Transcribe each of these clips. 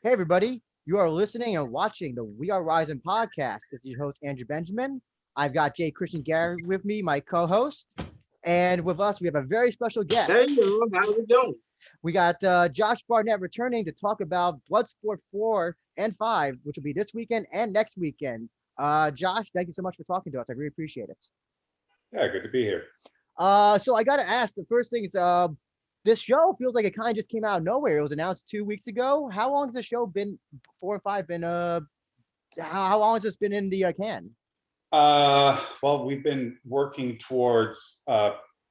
Hey, everybody. You are listening and watching the We Are Rising podcast. This is your host, Andrew Benjamin. I've got Jay Christian Gary with me, my co host. And with us, we have a very special guest. Hey, y'all, how's it going? We got Josh Barnett returning to talk about Bloodsport 4 and 5, which will be this weekend and next weekend. Josh, thank you so much for talking to us. I really appreciate it. Yeah, good to be here. So I got to ask the first thing is this show feels like it kind of just came out of nowhere. It was announced 2 weeks ago. How long has the show been? 4 and 5 been? How long has this been in the can? Well, we've been working towards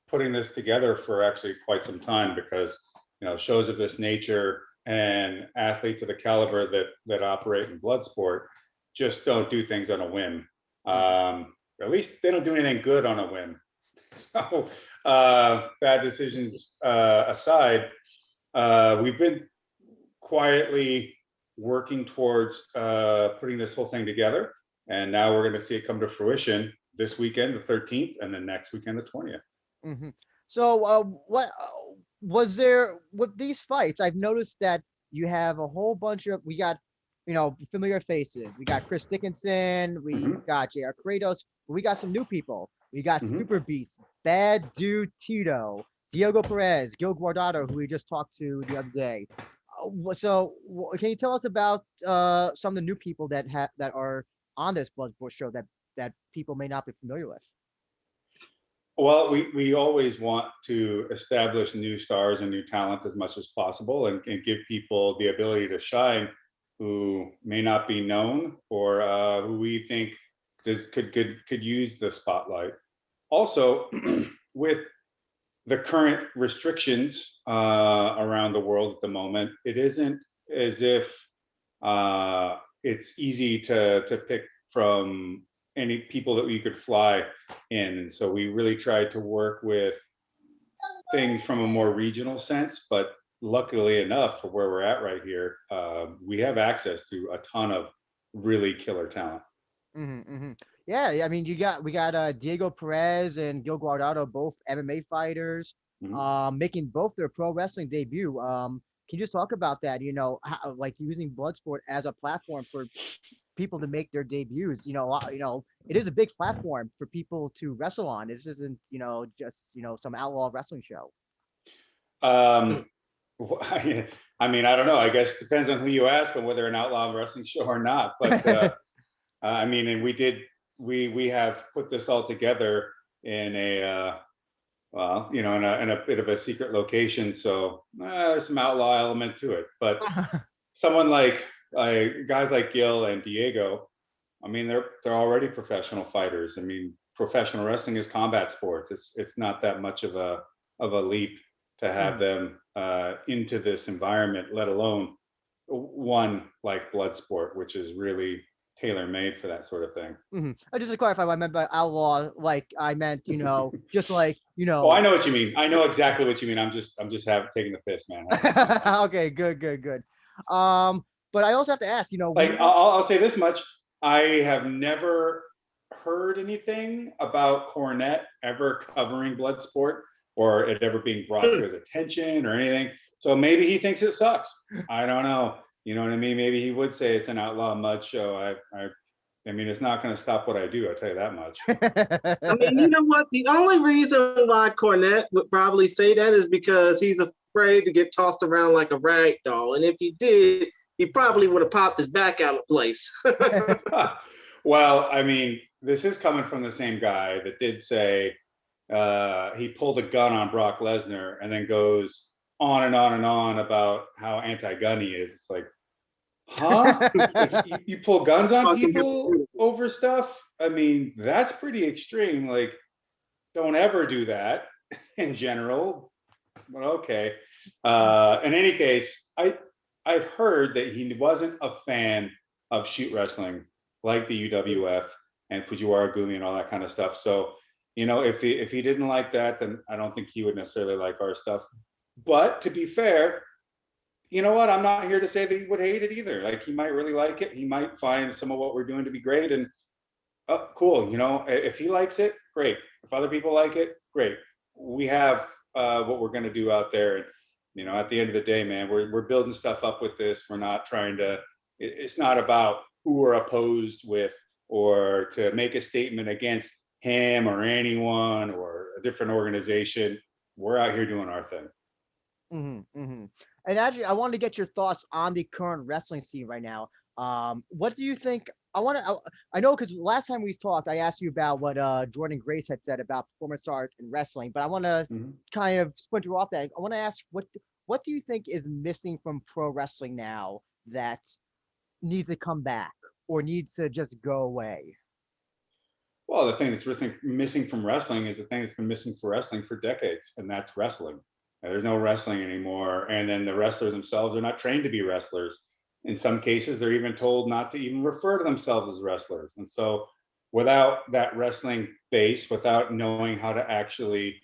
putting this together for actually quite some time because shows of this nature and athletes of the caliber that operate in Bloodsport just don't do things on a whim. At least they don't do anything good on a whim. So bad decisions aside, we've been quietly working towards putting this whole thing together. And now we're going to see it come to fruition this weekend, the 13th, and then next weekend, the 20th. Mm-hmm. So what was there with these fights? I've noticed that you have a whole bunch of, we got, familiar faces. We got Chris Dickinson, we got J.R. Kratos, we got some new people. We got Super Beast, Bad Dude Tito, Diego Perez, Gil Guardado, who we just talked to the other day. So can you tell us about some of the new people that are on this Bloodsport show that people may not be familiar with? Well, we always want to establish new stars and new talent as much as possible and give people the ability to shine who may not be known or who we think could use the spotlight. Also, with the current restrictions around the world at the moment, it isn't as if it's easy to pick from any people that we could fly in. And so we really tried to work with things from a more regional sense, but luckily enough for where we're at right here, we have access to a ton of really killer talent. Yeah, I mean, we got Diego Perez and Gil Guardado, both MMA fighters, making both their pro wrestling debut. Can you just talk about that? How, like using Bloodsport as a platform for people to make their debuts. It is a big platform for people to wrestle on. This isn't, just some outlaw wrestling show. I mean, I don't know. I guess it depends on who you ask on whether an outlaw wrestling show or not. But I mean, and we have put this all together in a in a bit of a secret location. So there's some outlaw element to it. But someone like guys like Gil and Diego, I mean, they're already professional fighters. I mean, professional wrestling is combat sports. It's not that much of a leap to have them into this environment, let alone one like Bloodsport, which is really tailor-made for that sort of thing. Just to clarify, what I meant by outlaw, like I meant, just like, Oh, I know what you mean. I know exactly what you mean. I'm just taking the piss, man. Okay, good. But I also have to ask, like I'll say this much: I have never heard anything about Cornette ever covering Bloodsport or it ever being brought to his attention or anything. So maybe he thinks it sucks. I don't know. You know what I mean? Maybe he would say it's an outlaw mud show. I mean, it's not going to stop what I do. I'll tell you that much. I mean, you know what? The only reason why Cornette would probably say that is because he's afraid to get tossed around like a rag doll. And if he did, he probably would have popped his back out of place. Well, I mean, this is coming from the same guy that did say he pulled a gun on Brock Lesnar and then goes on and on and on about how anti-gun he is. It's like, huh? Like, you pull guns on people over stuff? I mean, that's pretty extreme. Like, don't ever do that in general. But okay. In any case, I've heard that he wasn't a fan of shoot wrestling like the UWF and Fujiwara Gumi and all that kind of stuff. So, if he didn't like that, then I don't think he would necessarily like our stuff. But to be fair, you know what? I'm not here to say that he would hate it either. Like, he might really like it. He might find some of what we're doing to be great. And cool. If he likes it, great. If other people like it, great. We have what we're going to do out there. You know, at the end of the day, man, we're building stuff up with this. We're not trying to. It's not about who we're opposed with or to make a statement against him or anyone or a different organization. We're out here doing our thing. And actually, I wanted to get your thoughts on the current wrestling scene right now. What do you think? I know because last time we talked, I asked you about what Jordan Grace had said about performance art and wrestling, but I want to kind of splinter off that. I want to ask what do you think is missing from pro wrestling now that needs to come back or needs to just go away? Well, the thing that's missing from wrestling is the thing that's been missing for wrestling for decades, and that's wrestling. There's no wrestling anymore. And then the wrestlers themselves are not trained to be wrestlers. In some cases, they're even told not to even refer to themselves as wrestlers. And so, without that wrestling base, without knowing how to actually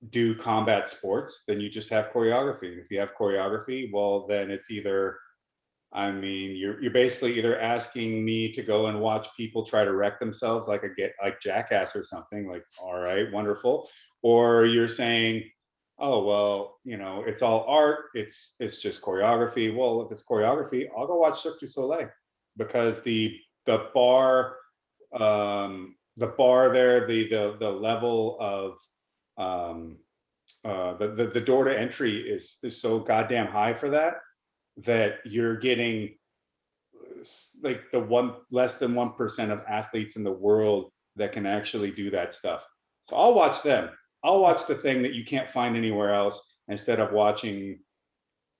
do combat sports, then you just have choreography. If you have choreography, well, then it's either I mean, you're basically either asking me to go and watch people try to wreck themselves like Jackass or something, like, all right, wonderful. Or you're saying, oh well, you know, it's all art, it's just choreography. Well, if it's choreography, I'll go watch Cirque du Soleil because the bar there, the level of the door to entry is so goddamn high for that you're getting like the one less than 1% of athletes in the world that can actually do that stuff. So I'll watch them. I'll watch the thing that you can't find anywhere else instead of watching,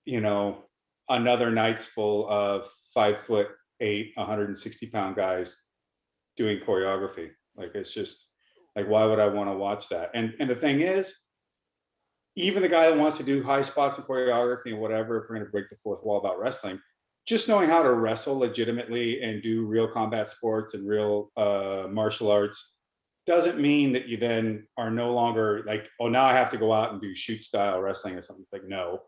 you know, another night's full of 5'8", 160-pound guys doing choreography. Like it's just like, why would I want to watch that? And the thing is, even the guy that wants to do high spots and choreography and whatever, if we're going to break the fourth wall about wrestling, just knowing how to wrestle legitimately and do real combat sports and real martial arts doesn't mean that you then are no longer like, oh, now I have to go out and do shoot style wrestling or something. It's like, no,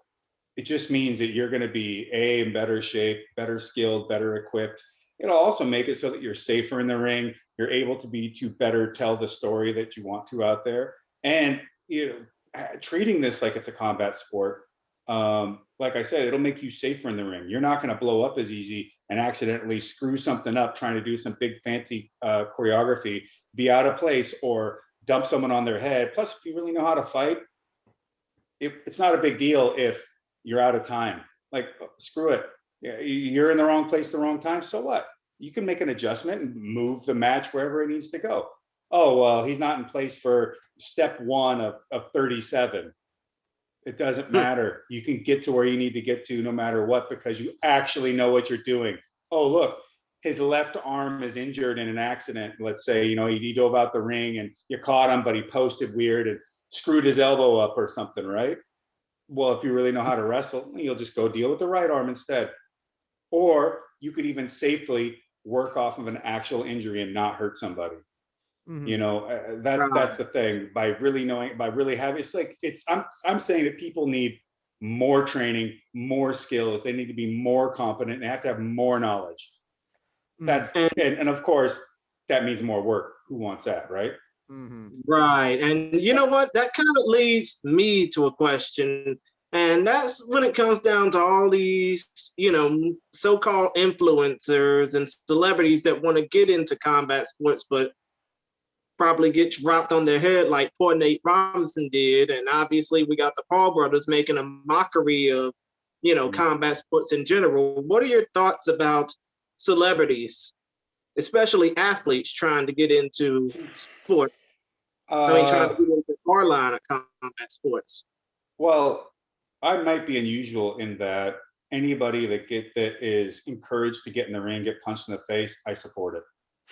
it just means that you're going to be in better shape, better skilled, better equipped. It'll also make it so that you're safer in the ring. You're able to better tell the story that you want to out there. And, you know, treating this like it's a combat sport, like I said, it'll make you safer in the ring. You're not going to blow up as easy and accidentally screw something up trying to do some big fancy choreography, be out of place, or dump someone on their head. Plus, if you really know how to fight, it's not a big deal if you're out of time. Like, screw it. You're in the wrong place, the wrong time. So what? You can make an adjustment and move the match wherever it needs to go. Oh, well, he's not in place for step one of 37. It doesn't matter. You can get to where you need to get to no matter what, because you actually know what you're doing. Oh, look, his left arm is injured in an accident. Let's say, you know, he dove out the ring and you caught him, but he posted weird and screwed his elbow up or something, right? Well, if you really know how to wrestle, you'll just go deal with the right arm instead. Or you could even safely work off of an actual injury and not hurt somebody. You know, that's the thing. By really knowing, by really having, it's like I'm saying that people need more training, more skills. They need to be more competent. They have to have more knowledge. That's and of course that means more work. Who wants that, right? Right. And you know what? That kind of leads me to a question. And that's when it comes down to all these, you know, so-called influencers and celebrities that want to get into combat sports, but probably get dropped on their head like poor Nate Robinson did. And obviously we got the Paul brothers making a mockery of, you know, combat sports in general. What are your thoughts about celebrities, especially athletes trying to get into sports? Trying to get into our line of combat sports. Well, I might be unusual in that anybody that is encouraged to get in the ring, get punched in the face, I support it.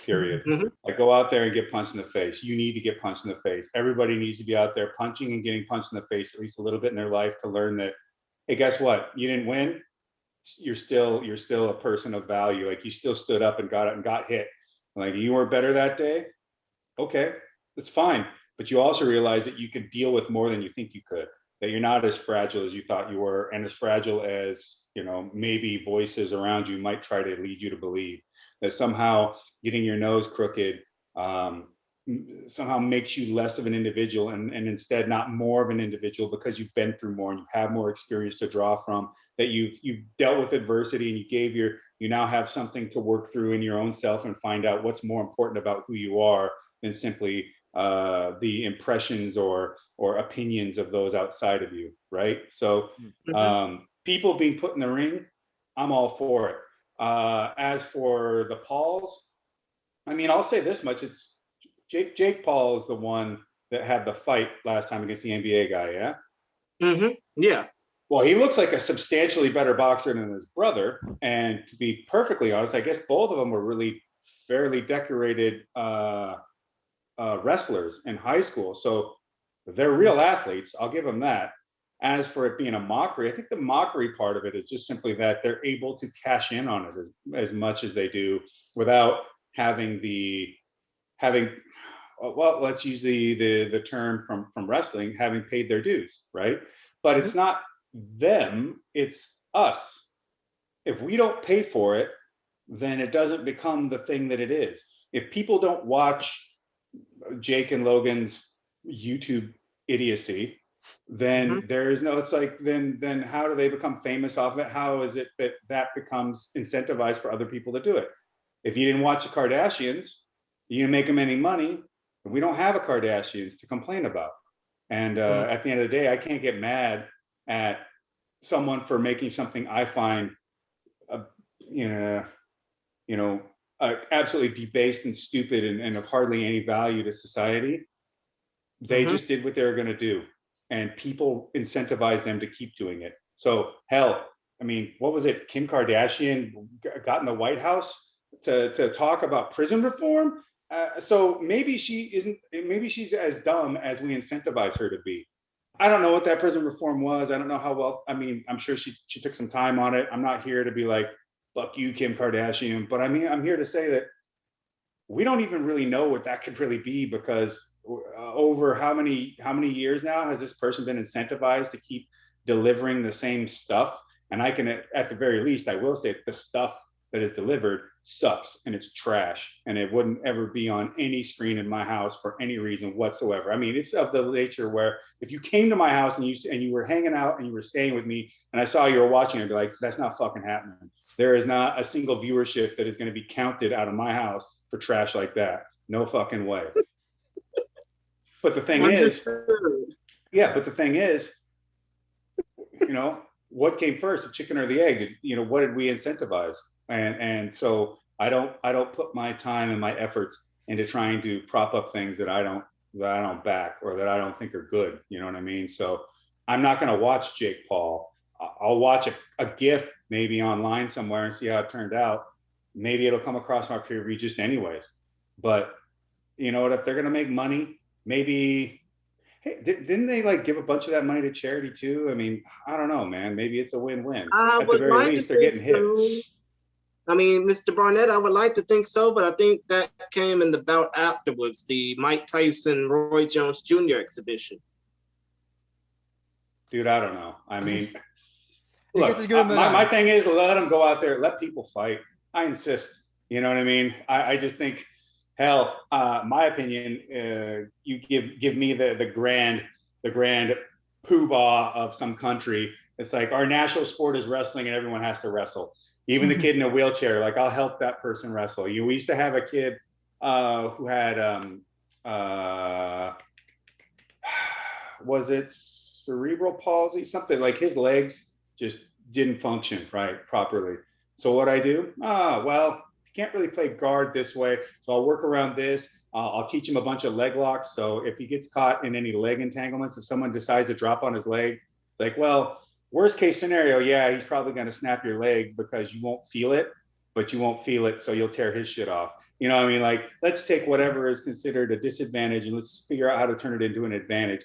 Period. Like, go out there and get punched in the face. You need to get punched in the face. Everybody needs to be out there punching and getting punched in the face at least a little bit in their life to learn that, hey, guess what? You didn't win. You're still a person of value. Like, you still stood up and got hit. Like, you were better that day. Okay, that's fine. But you also realize that you could deal with more than you think you could. That you're not as fragile as you thought you were, and as fragile as, you know, maybe voices around you might try to lead you to believe. That somehow getting your nose crooked somehow makes you less of an individual and instead not more of an individual because you've been through more and you have more experience to draw from, that you've dealt with adversity and you now have something to work through in your own self and find out what's more important about who you are than simply the impressions or opinions of those outside of you, right? So people being put in the ring, I'm all for it. As for the Pauls, I mean, I'll say this much: it's Jake Paul is the one that had the fight last time against the NBA guy, yeah? Yeah. Well, he looks like a substantially better boxer than his brother. And to be perfectly honest, I guess both of them were really fairly decorated wrestlers in high school. So they're real athletes. I'll give them that. As for it being a mockery, I think the mockery part of it is just simply that they're able to cash in on it as much as they do without having well, let's use the term from wrestling, having paid their dues, right? But it's not them, it's us. If we don't pay for it, then it doesn't become the thing that it is. If people don't watch Jake and Logan's YouTube idiocy, then there is no, it's like, then how do they become famous off of it? How is it that becomes incentivized for other people to do it? If you didn't watch the Kardashians, you didn't make them any money. We don't have a Kardashians to complain about. And at the end of the day, I can't get mad at someone for making something I find, absolutely debased and stupid and of hardly any value to society. They just did what they were going to do, and people incentivize them to keep doing it. So hell, I mean, what was it? Kim Kardashian got in the White House to talk about prison reform. So maybe she's as dumb as we incentivize her to be. I don't know what that prison reform was. I don't know how well, I mean, I'm sure she took some time on it. I'm not here to be like, fuck you, Kim Kardashian. But I mean, I'm here to say that we don't even really know what that could really be, because over how many years now has this person been incentivized to keep delivering the same stuff? And I can, at the very least, I will say the stuff that is delivered sucks and it's trash, and it wouldn't ever be on any screen in my house for any reason whatsoever. I mean, it's of the nature where if you came to my house and you were hanging out and you were staying with me and I saw you were watching, I'd be like, that's not fucking happening. There is not a single viewership that is going to be counted out of my house for trash like that. No fucking way. But the thing is, what came first, the chicken or the egg? What did we incentivize? And so I don't put my time and my efforts into trying to prop up things that I don't back or that I don't think are good. You know what I mean? So I'm not going to watch Jake Paul. I'll watch a GIF maybe online somewhere and see how it turned out. Maybe it'll come across my peer review just anyways. But you know what? If they're going to make money, maybe. Hey, didn't they like give a bunch of that money to charity too? I mean, I don't know, man. Maybe it's a win-win. At the very least, they're getting hit. I mean, Mr. Barnett, I would like to think so, but I think that came in the bout afterwards, the Mike Tyson, Roy Jones Jr. exhibition. Dude, I don't know. I mean, look, my thing is let them go out there, let people fight. I insist. You know what I mean? I just think, hell, my opinion, you give me the grand poobah of some country. It's like our national sport is wrestling and everyone has to wrestle. Even the kid in a wheelchair, like I'll help that person wrestle. We used to have a kid who had, was it cerebral palsy? Something like his legs just didn't function properly. So what I do? Well, you can't really play guard this way. So I'll work around this. I'll teach him a bunch of leg locks. So if he gets caught in any leg entanglements, if someone decides to drop on his leg, it's like, well, worst case scenario, yeah, he's probably going to snap your leg because you won't feel it, but you won't feel it, so you'll tear his shit off. You know what I mean? Like, let's take whatever is considered a disadvantage and let's figure out how to turn it into an advantage.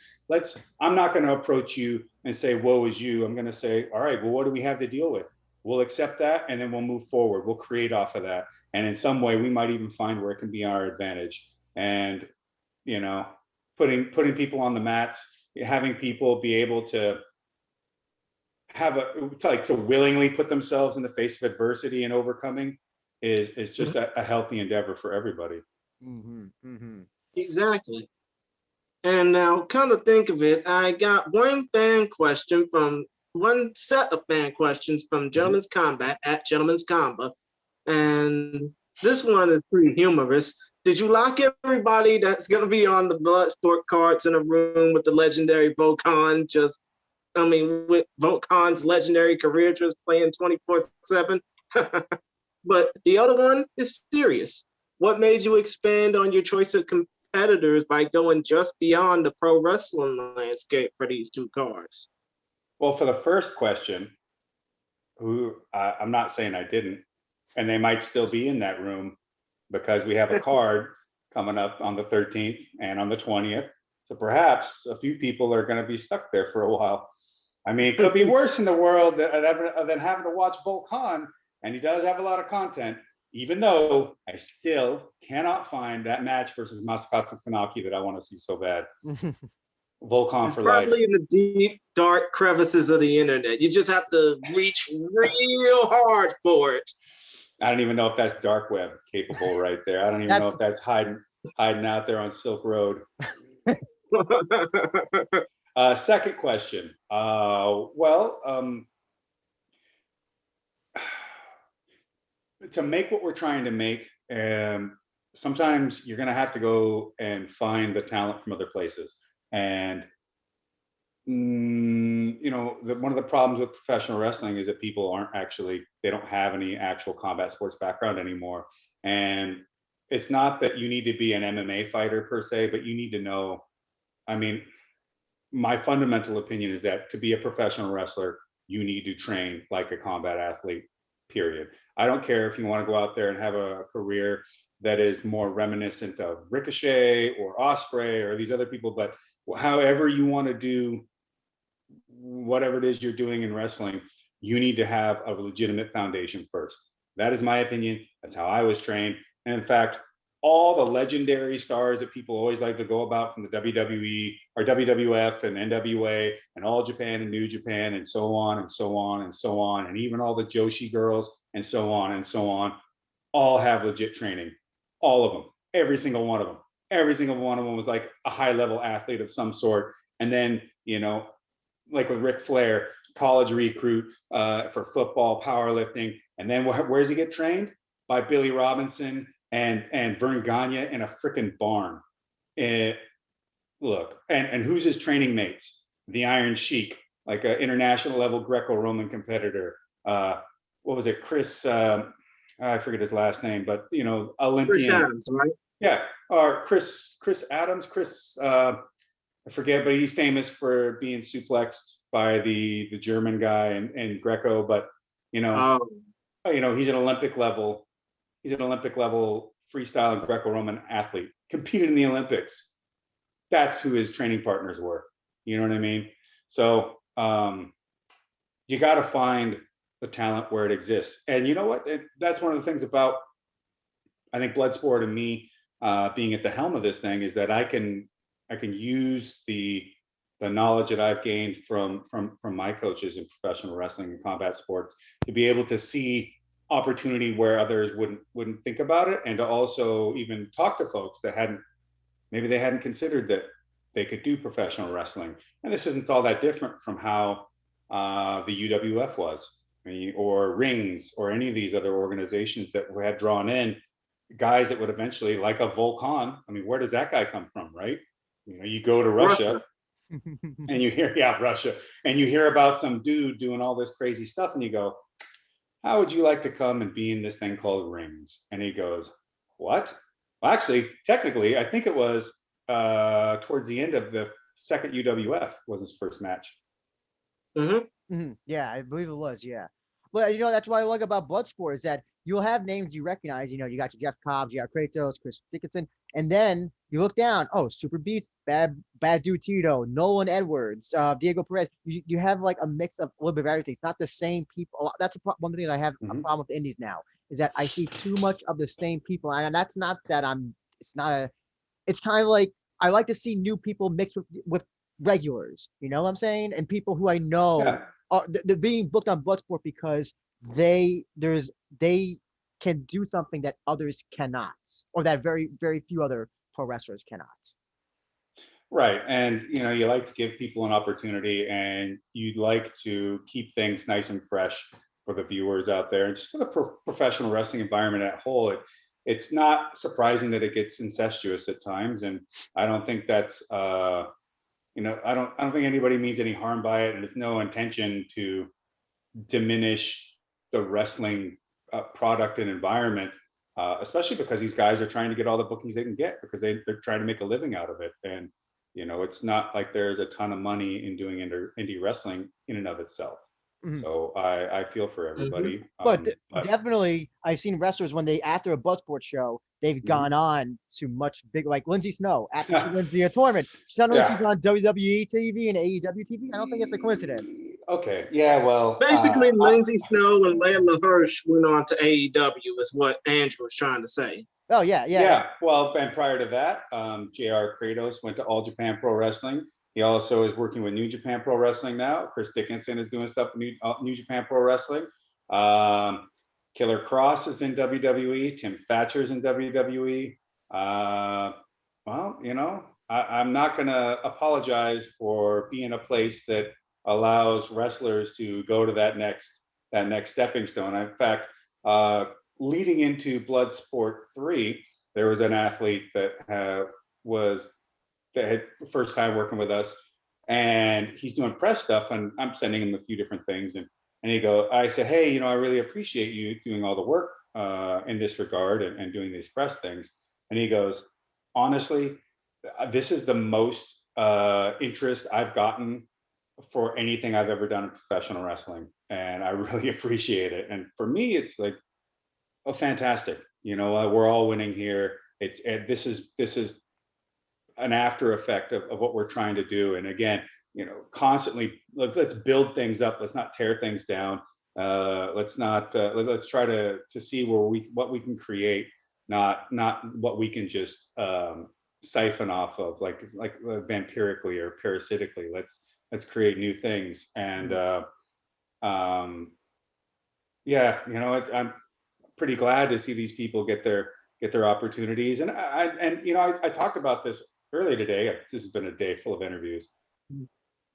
I'm not going to approach you and say, woe is you. I'm going to say, all right, well, what do we have to deal with? We'll accept that and then we'll move forward. We'll create off of that. And in some way, we might even find where it can be our advantage. And, putting people on the mats, having people be able to to willingly put themselves in the face of adversity and overcoming is just a healthy endeavor for everybody. Exactly. And now, come to think of it, I got one set of fan questions from Gentleman's Combat at Gentleman's Combat, and this one is pretty humorous. Did you lock everybody that's going to be on the Bloodsport cards in a room with the legendary Volkan? With Volkan's legendary career just playing 24/7? But the other one is serious. What made you expand on your choice of competitors by going just beyond the pro wrestling landscape for these two cards? Well, for the first question, I'm not saying I didn't, and they might still be in that room because we have a card coming up on the 13th and on the 20th. So perhaps a few people are going to be stuck there for a while. I mean, it could be worse in the world than having to watch Volkan, and he does have a lot of content, even though I still cannot find that match versus Masakatsu Funaki that I want to see so bad. Volkan It's for life. probably in the deep, dark crevices of the internet. You just have to reach real hard for it. I don't even know if that's dark web capable right there. I don't even know if that's hiding out there on Silk Road. Second question. To make what we're trying to make, sometimes you're going to have to go and find the talent from other places. And one of the problems with professional wrestling is that people they don't have any actual combat sports background anymore. And it's not that you need to be an MMA fighter per se, but you need to know. I mean, my fundamental opinion is that to be a professional wrestler, you need to train like a combat athlete, period. I don't care if you want to go out there and have a career that is more reminiscent of Ricochet or Ospreay or these other people, but however you want to do whatever it is you're doing in wrestling, you need to have a legitimate foundation first. That is my opinion. That's how I was trained. And in fact, all the legendary stars that people always like to go about from the WWE or WWF and NWA and All Japan and New Japan and so on and so on and so on, and even all the Joshi girls and so on, all have legit training. All of them, every single one of them. Every single one of them was like a high level athlete of some sort. And then, like with Ric Flair, college recruit for football, powerlifting. And then where does he get trained? By Billy Robinson and Vern Gagne in a freaking barn. Look, and who's his training mates? The Iron Sheik, like an international level Greco-Roman competitor. What was it? Chris, I forget his last name, but Olympian. Chris Adams, right? Yeah, or Chris Adams. I forget, but he's famous for being suplexed by the German guy and Greco. But he's an Olympic level. He's an Olympic level freestyle and Greco-Roman athlete, competed in the Olympics. That's who his training partners were. You know what I mean? So you got to find the talent where it exists. And you know what? That's one of the things about, I think, Bloodsport and me being at the helm of this thing is that I can use the knowledge that I've gained from my coaches in professional wrestling and combat sports to be able to see opportunity where others wouldn't think about it, and to also even talk to folks that hadn't considered that they could do professional wrestling. And this isn't all that different from how the UWF was, or Rings, or any of these other organizations that we had drawn in guys that would eventually, like a Volkan. I mean, where does that guy come from, right? You go to Russia. And you hear, Russia, and you hear about some dude doing all this crazy stuff, and you go, how would you like to come and be in this thing called Rings? And he goes, what? Well, actually, technically, I think it was towards the end of the second UWF was his first match. Yeah, I believe it was. Yeah. But that's what I like about Bloodsport is that you'll have names you recognize. You got your Jeff Cobbs, you got Kratos, Chris Dickinson, and then you look down. Oh, Super Beast, Bad Dude Tito, Nolan Edwards, Diego Perez. You have like a mix of a little bit of everything. It's not the same people. That's one thing I have a problem with indies now is that I see too much of the same people, and that's not that I'm. It's not a. It's kind of like I like to see new people mixed with regulars. You know what I'm saying? And people who I know. Yeah. They're being booked on Bloodsport because they can do something that others cannot, or that very, very few other pro wrestlers cannot. Right. And, you know, you like to give people an opportunity, and you'd like to keep things nice and fresh for the viewers out there, and just for the professional wrestling environment at whole. It's not surprising that it gets incestuous at times. And I don't think that's, you know, I don't think anybody means any harm by it. And it's no intention to diminish the wrestling product and environment, especially because these guys are trying to get all the bookings they can get, because they're trying to make a living out of it. And, you know, it's not like there's a ton of money in doing indie wrestling in and of itself. Mhm. So I feel for everybody. But definitely, I've seen wrestlers when they, after a Bloodsport show, they've gone on to much bigger, like Lindsay Snow, after she wins the tournament. Suddenly she's on WWE TV and AEW TV. I don't think it's a coincidence. Okay. Yeah. Well, Basically, Lindsay Snow and Layla Hirsch went on to AEW, is what Andrew was trying to say. Oh, yeah. Yeah. Well, and prior to that, JR Kratos went to All Japan Pro Wrestling. He also is working with New Japan Pro Wrestling now. Chris Dickinson is doing stuff in New Japan Pro Wrestling. Killer Cross is in WWE. Tim Thatcher's in WWE. Well, you know, I'm not going to apologize for being a place that allows wrestlers to go to that next stepping stone. In fact, leading into Bloodsport 3, there was an athlete that had first time working with us, and he's doing press stuff, and I'm sending him a few different things, and I said, hey, you know, I really appreciate you doing all the work in this regard, and doing these press things. And he goes, honestly, this is the most interest I've gotten for anything I've ever done in professional wrestling, and I really appreciate it. And for me, it's like, oh, fantastic. You know, we're all winning here. This is an after effect of what we're trying to do. And again, you know, constantly let's build things up. Let's not tear things down. Let's try to see what we can create, not what we can just siphon off of, like vampirically or parasitically. Let's create new things. And yeah, you know, I'm pretty glad to see these people get their opportunities. And you know, I talked about this earlier today. This has been a day full of interviews.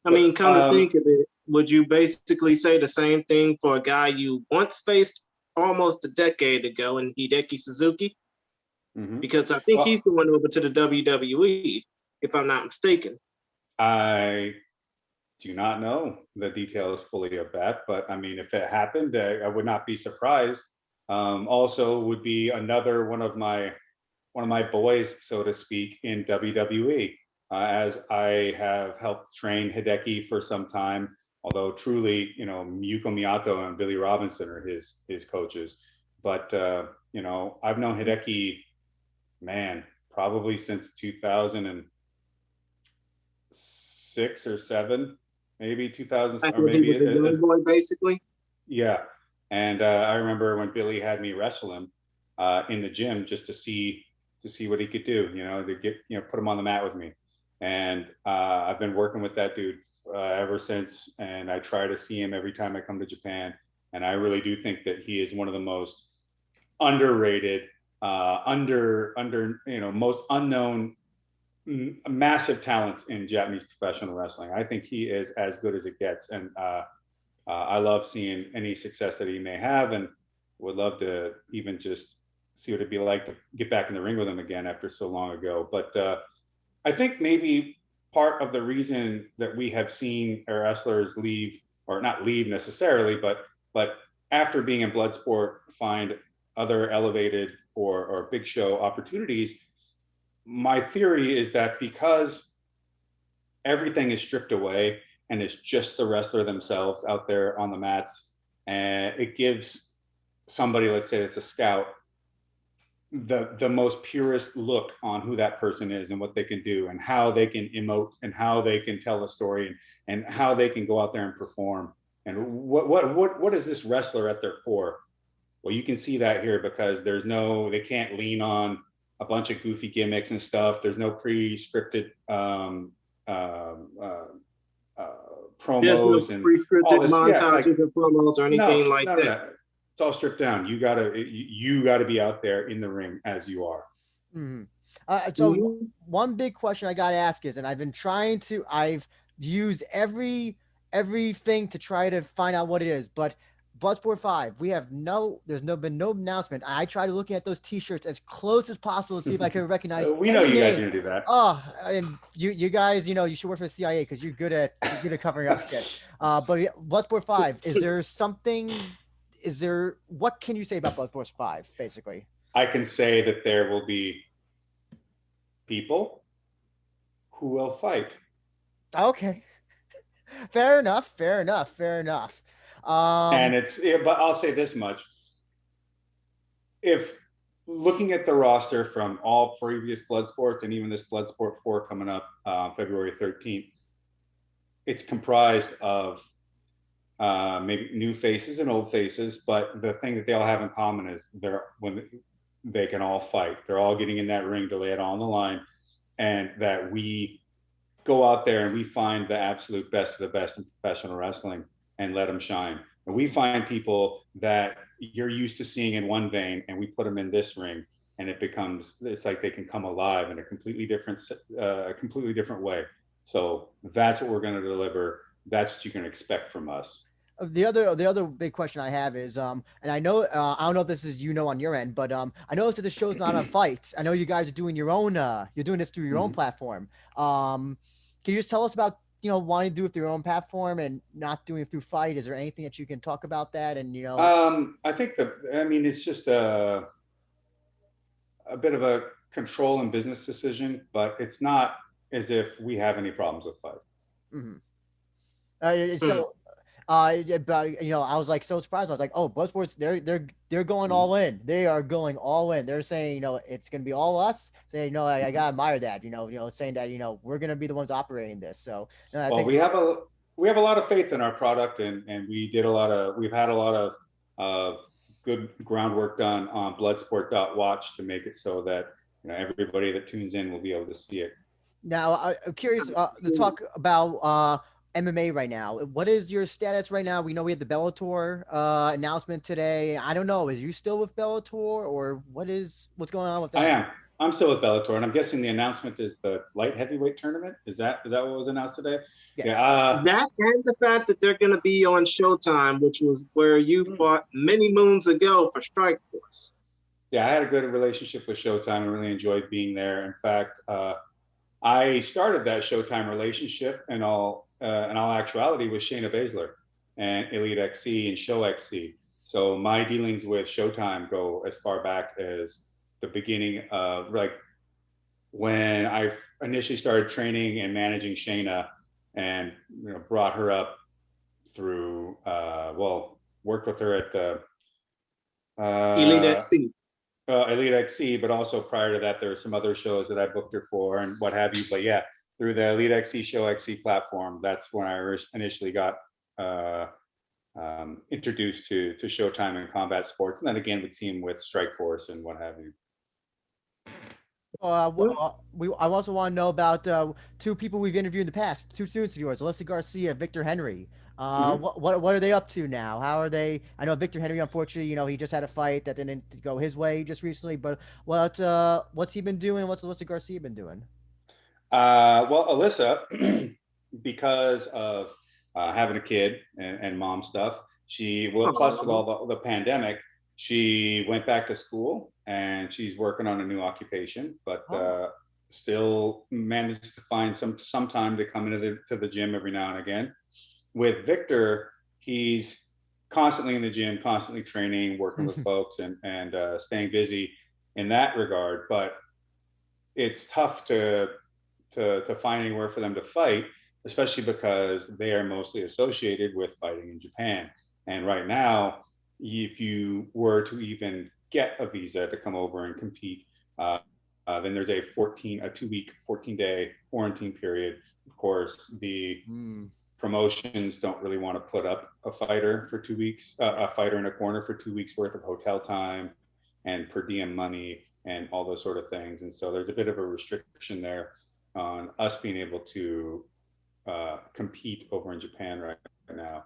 I mean, come to think of it, would you basically say the same thing for a guy you once faced almost a decade ago in Hideki Suzuki? Because I think he's going over to the WWE, if I'm not mistaken. I do not know the details fully of that, but I mean, if it happened, I would not be surprised. Also would be another one of my boys, so to speak, in WWE, as I have helped train Hideki for some time, although truly, you know, Yuko Miyato and Billy Robinson are his coaches. But you know, I've known Hideki, man, probably since 2006 or 7, maybe 2000, or maybe he was a young boy, basically. Yeah. And I remember when Billy had me wrestle him in the gym just to see what he could do, you know, to get, you know, put him on the mat with me. And I've been working with that dude ever since. And I try to see him every time I come to Japan. And I really do think that he is one of the most underrated, you know, most unknown, massive talents in Japanese professional wrestling. I think he is as good as it gets. And I love seeing any success that he may have, and would love to even just see what it'd be like to get back in the ring with him again after so long ago. But I think maybe part of the reason that we have seen our wrestlers leave, or not leave necessarily, but after being in Bloodsport, find other elevated or big show opportunities. My theory is that because everything is stripped away and it's just the wrestler themselves out there on the mats, and it gives somebody, let's say it's a scout, the most purest look on who that person is and what they can do and how they can emote and how they can tell a story and how they can go out there and perform. And what is this wrestler at their core? Well, you can see that here, because they can't lean on a bunch of goofy gimmicks and stuff. There's no pre-scripted promos and pre-scripted montages or promos or anything like that. No. It's all stripped down. You gotta be out there in the ring as you are. Mm-hmm. So Mhm. one big question I got to ask is, and I've used everything to try to find out what it is, but Bloodsport 5, there's been no announcement. I tried looking at those t-shirts as close as possible to see if I could recognize We know any you guys are names. gonna do that. Oh, and you guys, you should work for the CIA because you're good at covering up shit. But yeah, Bloodsport 5, what can you say about Bloodsport 5, basically? I can say that there will be people who will fight. Okay. Fair enough. Fair enough. Fair enough. And Um, but I'll say this much. If looking at the roster from all previous Bloodsports and even this Bloodsport 4 coming up February 13th, it's comprised of maybe new faces and old faces, but the thing that they all have in common is they can all fight. They're all getting in that ring to lay it all on the line, and that we go out there and we find the absolute best of the best in professional wrestling and let them shine. And we find people that you're used to seeing in one vein, and we put them in this ring, and it's like they can come alive in a completely different way. So that's what we're going to deliver. That's what you can expect from us. the other big question I have is, and I don't know if this is on your end, but I noticed that the show's not on fights. I know you guys are doing you're doing this through your own Mhm. platform. Can you just tell us about wanting to do it through your own platform and not doing it through fight? Is there anything that you can talk about that? And I think it's just a bit of a control and business decision, but it's not as if we have any problems with fight. mhm. Hmm. So but I was like so surprised. I was like, oh, Bloodsports, they're going all in. They are going all in. They're saying, it's gonna be all us. Saying, I gotta admire that. Saying that, we're gonna be the ones operating this. So I Well, think, we have a lot of faith in our product, and we've had a lot of good groundwork done on Bloodsport.watch to make it so that everybody that tunes in will be able to see it. now I'm curious to talk about MMA right now. What is your status right now? We know we had the Bellator announcement today. I don't know. Is you still with Bellator, or what's going on with I that? am. I'm still with Bellator, and I'm guessing the announcement is the light heavyweight tournament. Is that what was announced today? Yeah. Yeah. That and the fact that they're going to be on Showtime, which was where you fought many moons ago for Strikeforce. Yeah, I had a good relationship with Showtime. I really enjoyed being there. In fact, I started that Showtime relationship in all actuality with Shayna Baszler and Elite XC and Show XC. So my dealings with Showtime go as far back as the beginning of like when I initially started training and managing Shayna, and brought her up through worked with her at Elite uh, XC. Elite XC, but also prior to that, there were some other shows that I booked her for and what have you. But yeah, through the Elite XC Show XC platform, that's when I initially got uh, introduced to Showtime and combat sports, and then again with team with Strikeforce and what have you. I also want to know about two people we've interviewed in the past, two students of yours, Alyssa Garcia, Victor Henry. Mm-hmm. What are they up to now? How are they? I know Victor Henry, unfortunately, he just had a fight that didn't go his way just recently. But what's he been doing? What's Alyssa Garcia been doing? Well, Alyssa, because of having a kid and mom stuff, plus with Oh, all the pandemic, she went back to school and she's working on a new occupation, but Oh. still managed to find some time to come into the gym every now and again. With Victor, he's constantly in the gym, constantly training, working with folks, and staying busy in that regard. But it's tough to find anywhere for them to fight, especially because they are mostly associated with fighting in Japan. And right now, if you were to even get a visa to come over and compete, then there's a 2-week, 14-day quarantine period. Of course, the Hmm. promotions don't really want to put up a fighter for 2 weeks, a fighter in a corner for 2 weeks worth of hotel time and per diem money and all those sort of things. And so there's a bit of a restriction there on us being able to compete over in Japan right now.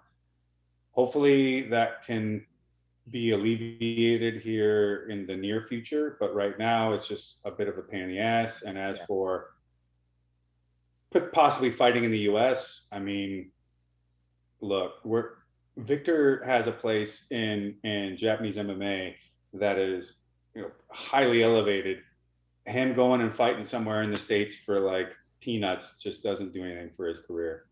Hopefully that can be alleviated here in the near future, but right now it's just a bit of a pain in the ass. And as for possibly fighting in the US, I mean, look, Victor has a place in Japanese MMA that is, highly elevated. Him going and fighting somewhere in the States for like peanuts just doesn't do anything for his career.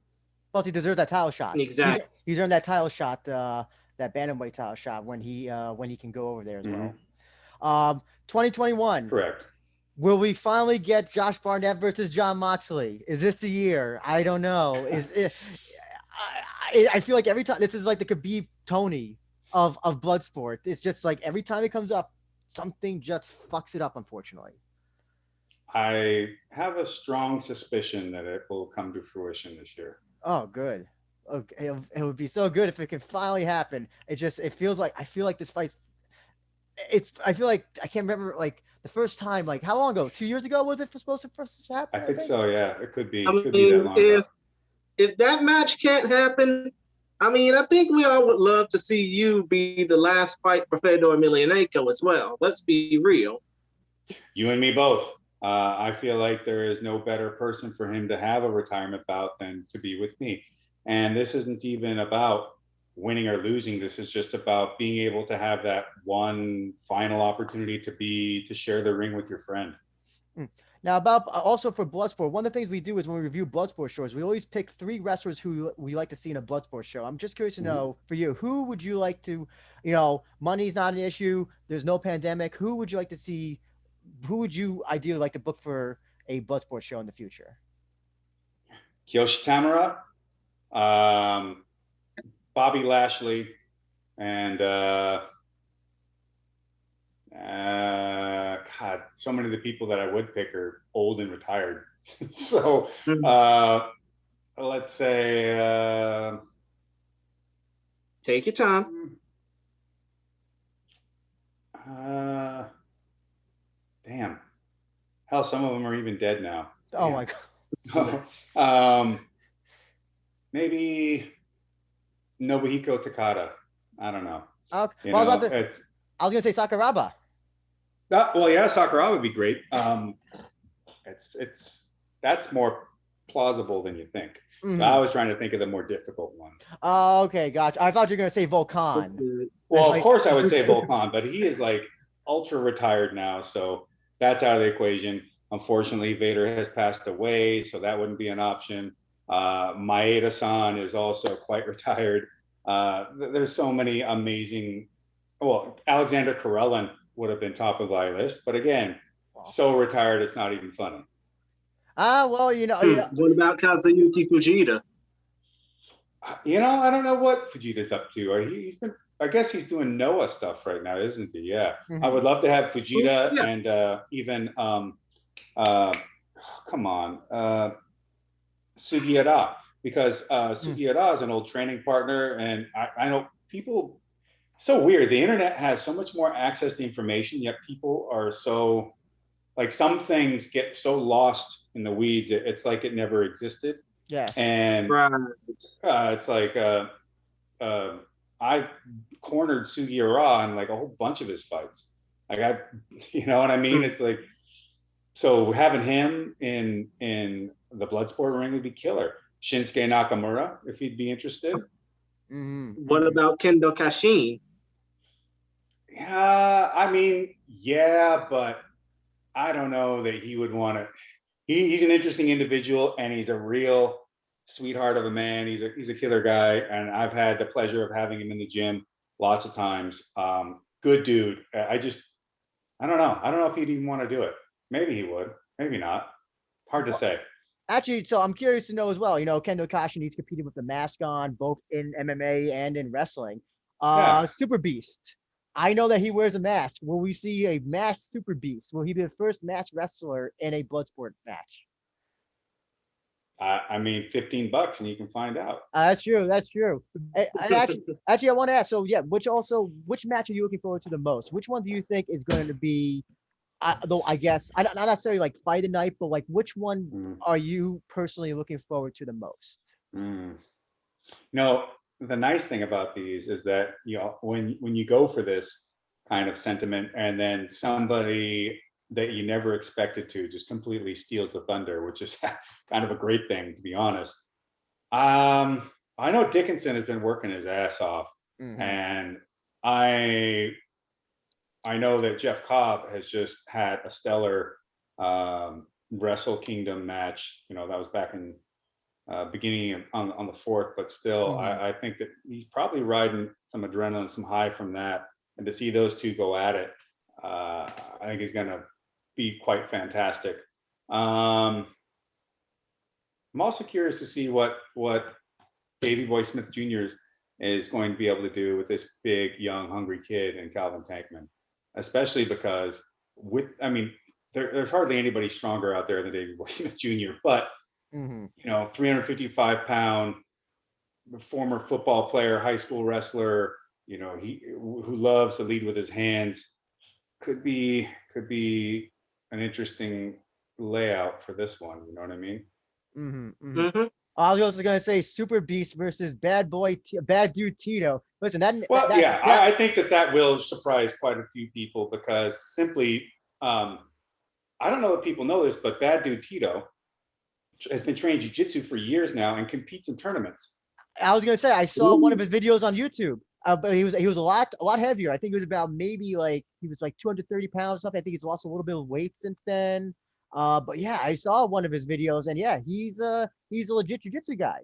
Plus, he deserves that title shot. Exactly. He's earned that title shot, that bantamweight title shot when he can go over there as well. 2021. Correct. Will we finally get Josh Barnett versus John Moxley? Is this the year? I don't know. Is it? I feel like every time this is like the Khabib Tony of Bloodsport. It's just like every time it comes up, something just fucks it up, unfortunately. I have a strong suspicion that it will come to fruition this year. Oh, good. Okay, it would be so good if it could finally happen. I feel like this fight. I feel like I can't remember like the first time. Like how long ago? 2 years ago was it supposed to first happen? I think so. Yeah, it could be. I Could be that mean, long ago. if that match can't happen, I mean, I think we all would love to see you be the last fight for Fedor Emelianenko as well. Let's be real. You and me both. I feel like there is no better person for him to have a retirement bout than to be with me. And this isn't even about winning or losing. This is just about being able to have that one final opportunity to share the ring with your friend. Now, about also for Bloodsport, one of the things we do is when we review Bloodsport shows, we always pick 3 wrestlers who we like to see in a Bloodsport show. I'm just curious to know for you, who would you like to, money's not an issue. There's no pandemic. Who would you like to see? Who would you ideally like to book for a Bloodsport show in the future? Kiyoshi Tamura, Bobby Lashley, and God, so many of the people that I would pick are old and retired. So let's say take your time. Damn. Hell, some of them are even dead now. Oh my God. Maybe Nobuhiko Takada. I don't know. I was gonna say Sakuraba. Well, yeah, Sakuraba would be great. That's more plausible than you think. So I was trying to think of the more difficult one. Oh, okay, gotcha. I thought you were gonna say Volkan. Well, of course I would say Volkan, but he is like ultra retired now, so that's out of the equation. Unfortunately, Vader has passed away, so that wouldn't be an option. Maeda-san is also quite retired. There's so many amazing. Well, Alexander Karelin would have been top of my list, but again, so retired it's not even funny. Well, What about Kazuyuki Fujita? I don't know what Fujita's up to. He's been. I guess he's doing Noah stuff right now, isn't he? Yeah. I would love to have Fujita and even come on, Sugiura, because Sugiura is an old training partner, and I know people. So weird. The internet has so much more access to information, yet people are so like some things get so lost in the weeds. It's like it never existed. Yeah. And it's like I cornered Sugiura in like a whole bunch of his fights. Like you know what I mean? It's like, so having him in the Bloodsport ring would be killer. Shinsuke Nakamura, if he'd be interested. What about Kendo Kashin? Yeah, I mean, yeah, but I don't know that he would want to. He's an interesting individual, and he's a real sweetheart of a man. He's a killer guy, and I've had the pleasure of having him in the gym lots of times. Good dude. I don't know. I don't know if he'd even want to do it. Maybe he would. Maybe not. Hard to say. Actually, so I'm curious to know as well. Kendo Kashin, he's competing with the mask on, both in MMA and in wrestling. Super Beast. I know that he wears a mask. Will we see a masked Super Beast? Will he be the first masked wrestler in a Bloodsport match? I mean, $15 and you can find out. That's true. That's true. And actually, I want to ask. So, yeah, which match are you looking forward to the most? Which one do you think is going to be? Though I guess not necessarily like fight of the night, but like which one are you personally looking forward to the most? the nice thing about these is that, you know, when you go for this kind of sentiment and then somebody that you never expected to just completely steals the thunder, which is kind of a great thing, to be honest. I know Dickinson has been working his ass off, Hmm. and I I know that Jeff Cobb has just had a stellar Wrestle Kingdom match. You know, that was back in on the fourth, but still, Hmm. I think that he's probably riding some adrenaline, some high from that, and to see those two go at it, I think is going to be quite fantastic. Um, I'm also curious to see what Davey Boy Smith Jr. is going to be able to do with this big, young, hungry kid in Calvin Tankman, especially because I mean, there's hardly anybody stronger out there than Davey Boy Smith Jr. But Hmm. you know, 355-pound former football player, high school wrestler, you know, who loves to lead with his hands, could be an interesting layout for this one. You know what I mean? Hmm. Hmm. Hmm. I was also gonna say Super Beast versus Bad Dude Tito. Listen, Well, yeah, I think that will surprise quite a few people because simply, um, I don't know if people know this, but Bad Dude Tito has been training jiu-jitsu for years now and competes in tournaments. I was gonna say I saw one of his videos on YouTube. But he was a lot heavier. I think he was about maybe like he was like 230 pounds or something. I think he's lost a little bit of weight since then. But yeah, I saw one of his videos, and yeah, he's a legit jujitsu guy.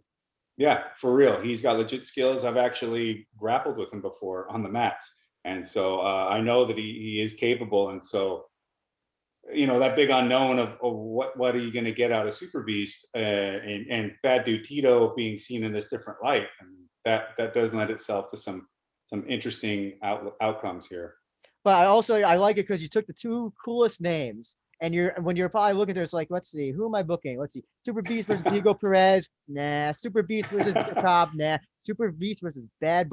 Yeah, for real. He's got legit skills. I've actually grappled with him before on the mats. And so I know that he is capable. And so, you know, that big unknown of what are you going to get out of Super Beast and Bad Dude Tito being seen in this different light. And that does lend itself to some interesting outcomes here. But I like it because you took the two coolest names, and when you're probably looking there, it's like, let's see, who am I booking? Let's see, Super Beast versus Diego Perez, nah. Super Beast versus Cobb, nah. Super Beast versus Bad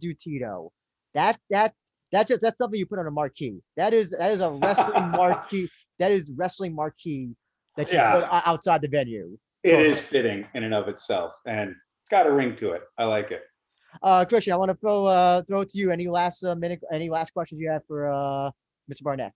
Dude Tito. That that that's something you put on a marquee. That is a wrestling marquee. That is wrestling marquee that you put Yeah, outside the venue. it is Totally. fitting in and of itself. And it's got a ring to it. I like it. Christian, I want to throw it to you. Any last any last questions you have for Mr. Barnett?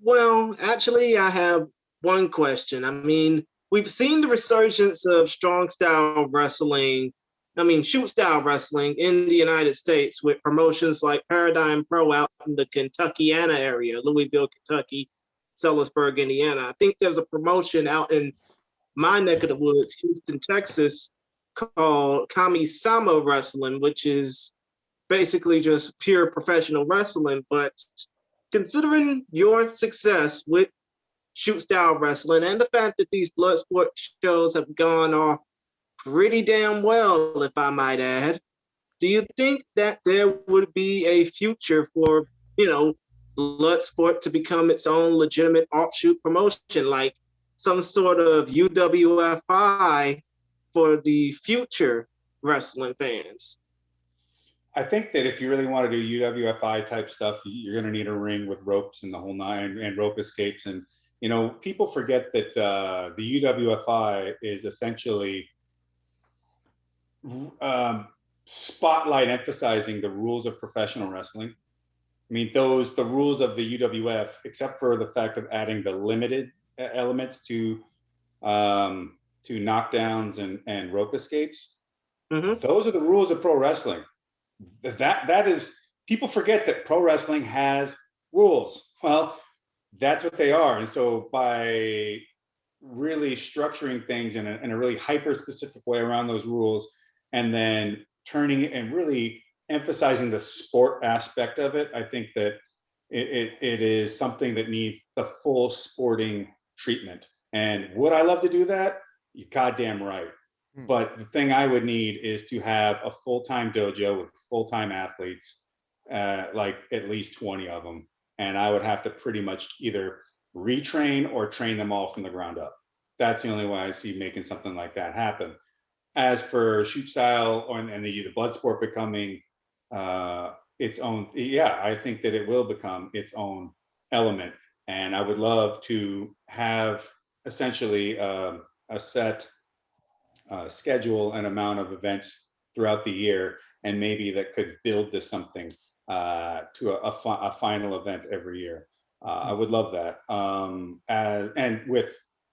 Well, actually, I have one question. I mean, we've seen the resurgence of strong style wrestling, I mean, shoot style wrestling in the United States with promotions like Paradigm Pro out in the Kentuckiana area, Louisville, Kentucky, Sellersburg, Indiana. I think there's a promotion out in my neck of the woods, Houston, Texas, called Kami-sama Wrestling, which is basically just pure professional wrestling. But considering your success with shoot style wrestling and the fact that these Bloodsport shows have gone off pretty damn well, if I might add, do you think that there would be a future for, you know, Bloodsport to become its own legitimate offshoot promotion, like some sort of UWFI for the future wrestling fans? I think that if you really want to do UWFI type stuff, you're going to need a ring with ropes and the whole nine and rope escapes. And, you know, people forget that the UWFI is essentially um, spotlight emphasizing the rules of professional wrestling. I mean, the rules of the UWF, except for the fact of adding the limited elements to knockdowns and rope escapes. Mm-hmm. Those are the rules of pro wrestling. That is, people forget that pro wrestling has rules. Well, that's what they are. And so by really structuring things in a really hyper specific way around those rules, and then turning it and really emphasizing the sport aspect of it, I think that it is something that needs the full sporting treatment. And would I love to do that? You goddamn right. Hmm. But the thing I would need is to have a full-time dojo with full-time athletes, like at least 20 of them. And I would have to pretty much either retrain or train them all from the ground up. That's the only way I see making something like that happen. As for shoot style and the blood sport becoming its own, yeah, I think that it will become its own element. And I would love to have essentially a set schedule and amount of events throughout the year, and maybe that could build to something, to a final event every year. I would love that. And with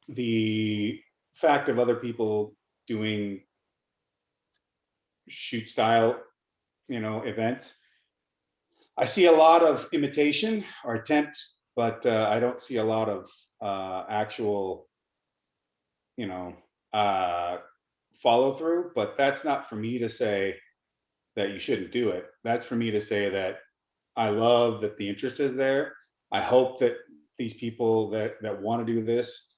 the fact of other people doing shoot style, events, I see a lot of imitation or attempt, but I don't see a lot of actual, you know, uh, follow through. But that's not for me to say that you shouldn't do it. That's for me to say that I love that the interest is there. I hope that these people that want to do this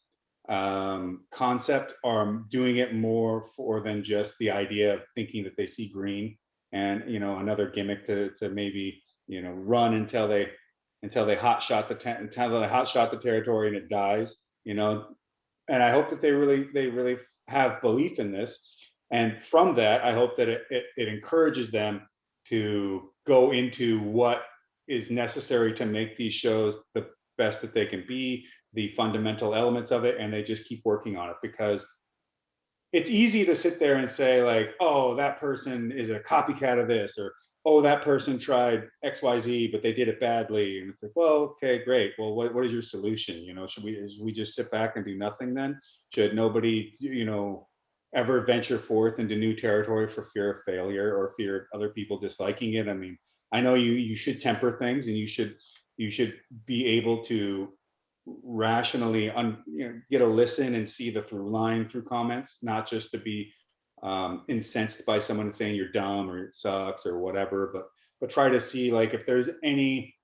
concept are doing it more for than just the idea of thinking that they see green and another gimmick to maybe run until they hot shot until they hot shot the territory and it dies. And I hope that they really have belief in this. And from that, I hope that it encourages them to go into what is necessary to make these shows the best that they can be, the fundamental elements of it, and they just keep working on it, because it's easy to sit there and say like, oh, that person is a copycat of this, or oh, that person tried XYZ, but they did it badly. And it's like, well, okay, great. Well, what is your solution? Should we just sit back and do nothing then? Should nobody, ever venture forth into new territory for fear of failure or fear of other people disliking it? I mean, I know you should temper things, and you should be able to rationally get a listen and see the through line through comments, not just to be incensed by someone saying you're dumb or it sucks or whatever, but try to see like if there's any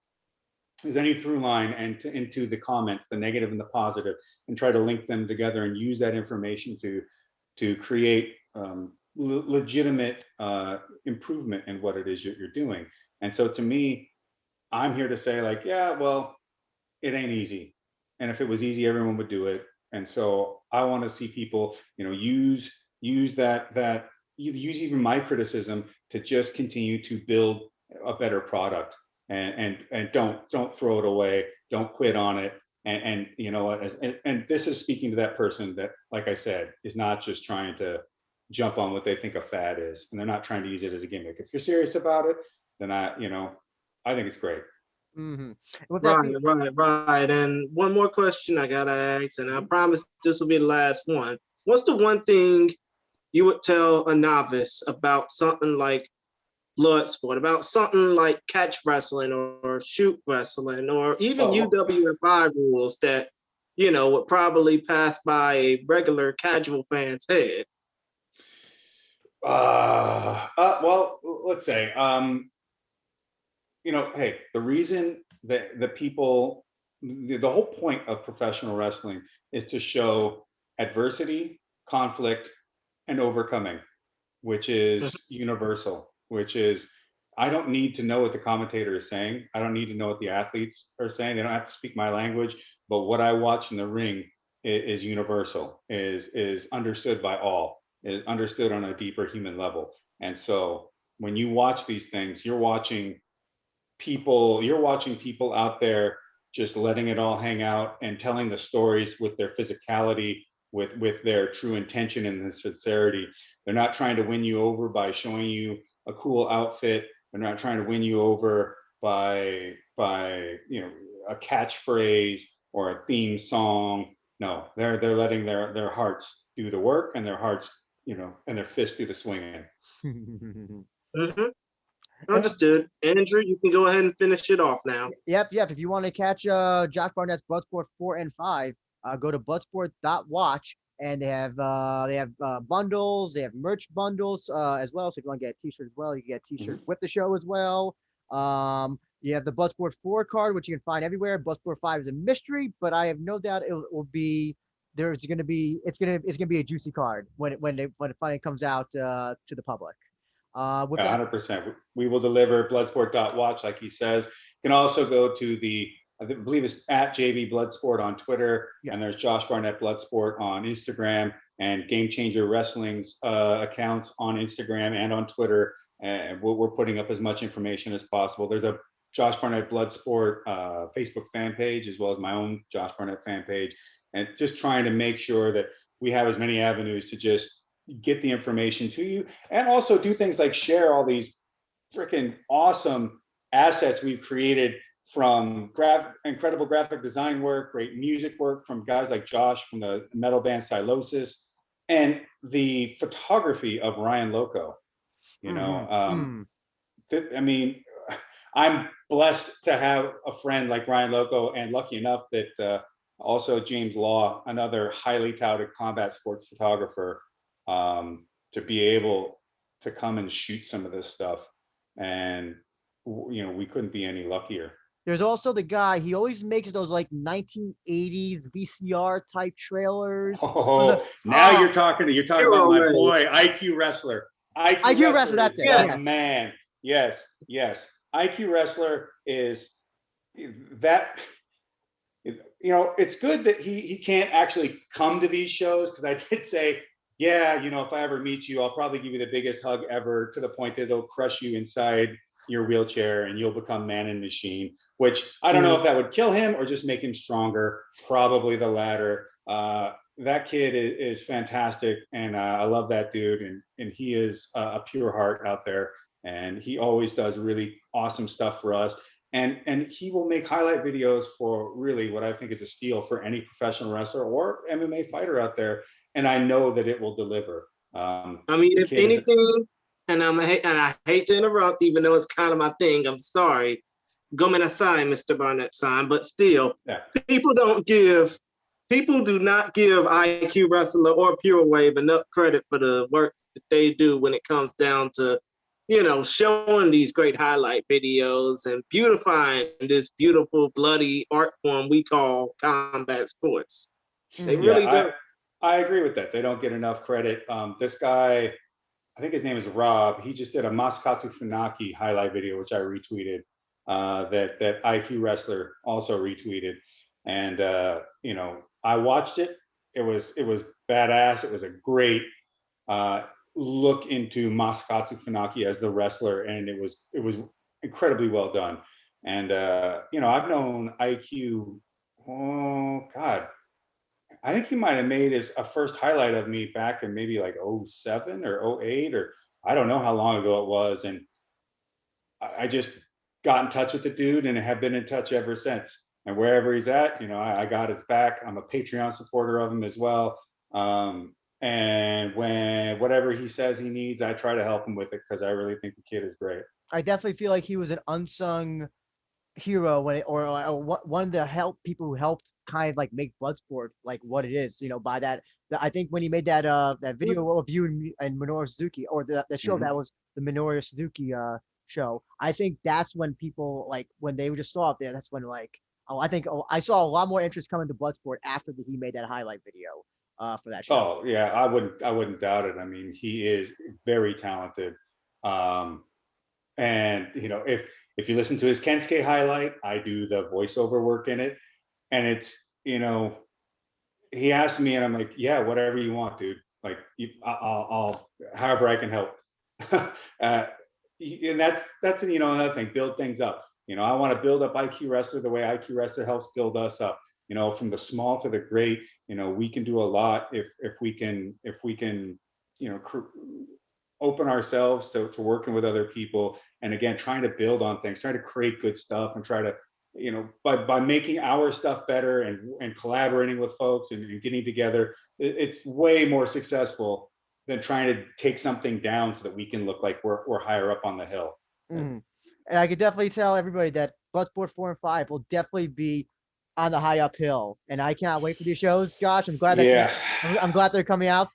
through line and into the comments, the negative and the positive, and try to link them together and use that information to create legitimate improvement in what it is you're doing. And so to me, I'm here to say like, yeah, well, it ain't easy. And if it was easy, everyone would do it. And so I want to see people, use that use even my criticism to just continue to build a better product, and don't throw it away, don't quit on it. And you know what, and this is speaking to that person that, like I said, is not just trying to jump on what they think a fad is, and they're not trying to use it as a gimmick. If you're serious about it, then I think it's great. Mm-hmm. With that Right, being, right. And one more question I gotta ask, and I promise this will be the last one. What's the one thing you would tell a novice about something like Bloodsport, about something like catch wrestling or shoot wrestling, or even Oh, UWFI rules that would probably pass by a regular casual fan's head? well, let's say, hey, the reason that the people, the whole point of professional wrestling is to show adversity, conflict, and overcoming, which is universal, which is, I don't need to know what the commentator is saying. I don't need to know what the athletes are saying. They don't have to speak my language, but what I watch in the ring is universal, is understood by all, is understood on a deeper human level. And so when you watch these things, you're watching people out there just letting it all hang out and telling the stories with their physicality, with their true intention and the sincerity. They're not trying to win you over by showing you a cool outfit. They're not trying to win you over by a catchphrase or a theme song. No, they're letting their hearts do the work, and their hearts, and their fists do the swinging. Mm-hmm. and with, Understood. Andrew, you can go ahead and finish it off now. yep. If you want to catch Josh Barnett's Bloodsport 4 and 5, go to bloodsport.watch, and they have bundles, they have merch bundles as well. So if you want to get a t-shirt as well, you can get a t-shirt with the show as well. You have the Bloodsport 4 card, which you can find everywhere. Bloodsport 5 is a mystery, but I have no doubt it will be there's going to be it's going to be a juicy card when it finally comes out to the public. With Yeah, that, 100%. We will deliver bloodsport.watch, like he says. You can also go to I believe it's at JB Bloodsport on Twitter, yeah. and there's Josh Barnett Bloodsport on Instagram, and Game Changer Wrestling's accounts on Instagram and on Twitter. And we're putting up as much information as possible. There's a Josh Barnett Bloodsport Facebook fan page, as well as my own Josh Barnett fan page, and just trying to make sure that we have as many avenues to just get the information to you, and also do things like share all these freaking awesome assets we've created from incredible graphic design work, great music work from guys like Josh from the metal band Silosis, and the photography of Ryan Loco. You know, I mean, I'm blessed to have a friend like Ryan Loco, and lucky enough that also James Law, another highly touted combat sports photographer, to be able to come and shoot some of this stuff. And, we couldn't be any luckier. There's also the guy, he always makes those like 1980s VCR type trailers. Oh, now you're talking about my boy, IQ Wrestler. IQ Wrestler, that's it. Yes. Man. Yes. IQ Wrestler is that. It's good that he can't actually come to these shows, because I did say, yeah, if I ever meet you, I'll probably give you the biggest hug ever, to the point that it'll crush you inside your wheelchair and you'll become man and machine, which I don't know if that would kill him or just make him stronger. Probably the latter. That kid is fantastic, and I love that dude, and he is a pure heart out there, and he always does really awesome stuff for us. And he will make highlight videos for really what I think is a steal for any professional wrestler or MMA fighter out there. And I know that it will deliver. I mean, if anything, and I hate to interrupt, even though it's kind of my thing. I'm sorry. Gomenasai, Mr. Barnett-san, but still, people do not give IQ Wrestler or Pure Wave enough credit for the work that they do when it comes down to, showing these great highlight videos and beautifying this beautiful, bloody art form we call combat sports. They really do. I agree with that. They don't get enough credit. This guy, I think his name is Rob. He just did a Masakatsu Funaki highlight video, which I retweeted. That IQ Wrestler also retweeted, and I watched it. It was badass. It was a great look into Masakatsu Funaki as the wrestler, and it was incredibly well done. And I've known IQ. Oh God, I think he might have made a first highlight of me back in maybe like 07 or 08, or I don't know how long ago it was. And I just got in touch with the dude and have been in touch ever since. And wherever he's at, I got his back. I'm a Patreon supporter of him as well. And when whatever he says he needs, I try to help him with it, because I really think the kid is great. I definitely feel like he was an unsung hero one of the people who helped kind of like make Bloodsport like what it is, by that. I think when he made that video of you and Minoru Suzuki, or the show that was the Minoru Suzuki show, I think that's when people, like, when they just saw it there, that's when I think I saw a lot more interest coming to Bloodsport after he made that highlight video for that show. Oh yeah, I wouldn't doubt it. I mean, he is very talented. And if you listen to his Kensuke highlight, I do the voiceover work in it, and it's he asked me, and I'm like, yeah, whatever you want, dude. Like, I'll however I can help. And that's another thing. Build things up. I want to build up IQ Wrestler the way IQ Wrestler helps build us up. From the small to the great. We can do a lot if we can open ourselves to working with other people, and again, trying to build on things, trying to create good stuff, and try to by making our stuff better and collaborating with folks and getting together, it's way more successful than trying to take something down so that we can look like we're higher up on the hill. And I could definitely tell everybody that Bloodsport 4 and 5 will definitely be on the high uphill, and I cannot wait for these shows, Josh. I'm glad that I'm glad they're coming out,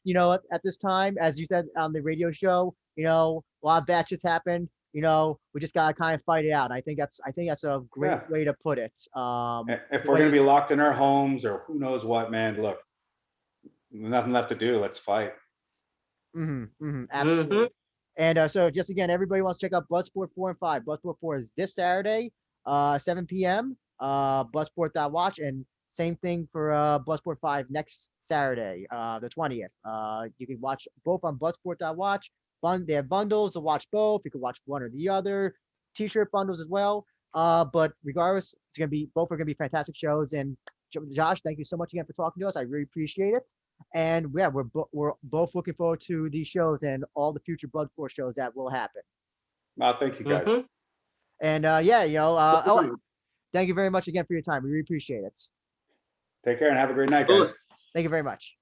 at this time, as you said on the radio show. A lot of bad shit's happened. We just gotta kind of fight it out. I think that's a great way to put it. If we're gonna be locked in our homes or who knows what, man, look, nothing left to do. Let's fight. Absolutely. And so just again, everybody wants to check out Bloodsport 4 and 5. Bloodsport 4 is this Saturday, 7 p.m. Bloodsport.watch, and same thing for Bloodsport 5 next Saturday, the 20th. You can watch both on Bloodsport.watch. They have bundles to watch both. You can watch one or the other. T-shirt bundles as well. But regardless, both are gonna be fantastic shows. And Josh, thank you so much again for talking to us. I really appreciate it. And yeah, we're both looking forward to these shows and all the future Bloodsport shows that will happen. Thank you guys. Mhm. And yeah, thank you very much again for your time. We really appreciate it. Take care and have a great night, Of guys. course. Thank you very much.